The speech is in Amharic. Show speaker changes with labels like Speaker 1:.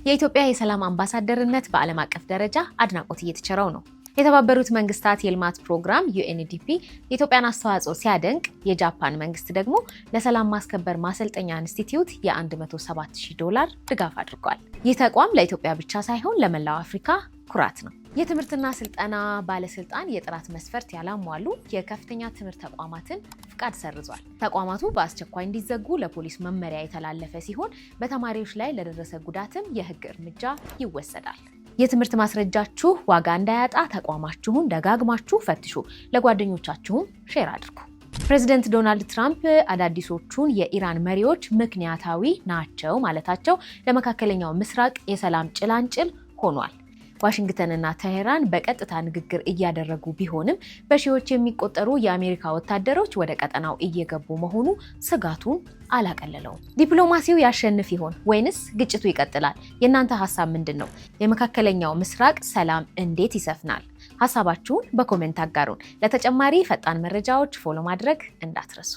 Speaker 1: የኢትዮጵያ የሰላም አምባሳደርነት በዓለም አቀፍ ደረጃ አድናቆት እየተቸረው ነው። የተባበሩት መንግስታት የልማት ፕሮግራም ዩኤንዲፒ የኢትዮጵያን አስተዋጽኦ ሲያደንቅ፣ የጃፓን መንግስት ደግሞ ለሰላም ማስከበር ማሰልጠኛ ኢንስቲትዩት $107,000 ድጋፍ አድርጓል። ይህ ተቋም ለኢትዮጵያ ብቻ ሳይሆን ለመላው አፍሪካ ኩራት ነው። የትምህርትና ስልጠና ባለስልጣን የጥራት መስፈርት ያላሟሉ የከፍተኛ ትምህርት ተቋማትን ፍቃድ ሰርዟል። ተቋማቱ በአስቸኳይ እንዲዘጉ ለፖሊስ መመሪያ የተላለፈ ሲሆን በተማሪዎች ላይ ለደረሰ ጉዳትም የህግ እርምጃ ይወሰዳል። የትምህርት ማስረጃችሁ ዋጋ እንዳያጣ ተቋማችሁን ደጋግማችሁ ፈትሹ፣ ለጓደኞቻችሁም ሼር አድርጉ። ፕሬዚደንት ዶናልድ ትራምፕ አዳዲሶቹን የኢራን መሪዎች ምክንያታዊ ናቸው ማለታቸው ለመካከለኛው ምስራቅ የሰላም ጭላንጭል ሆኗል። ዋሽንግተንና ቴሄራን በቀጥታ ንግግር እያደረጉ ቢሆንም በሺዎች የሚቆጠሩ የአሜሪካ ወታደሮች ወደ ቀጠናው እየገቡ መሆኑ ስጋቱን አላቀለለውም። ዲፕሎማሲው ያሸንፍ ይሆን ወይንስ ግጭቱ ይቀጥላል? የእናንተ ሀሳብ ምንድን ነው? የመካከለኛው ምስራቅ ሰላም እንዴት ይሰፍናል? ሀሳባችሁን በኮሜንት አጋሩን። ለተጨማሪ ፈጣን መረጃዎች ፎሎ ማድረግ እንዳትረሱ።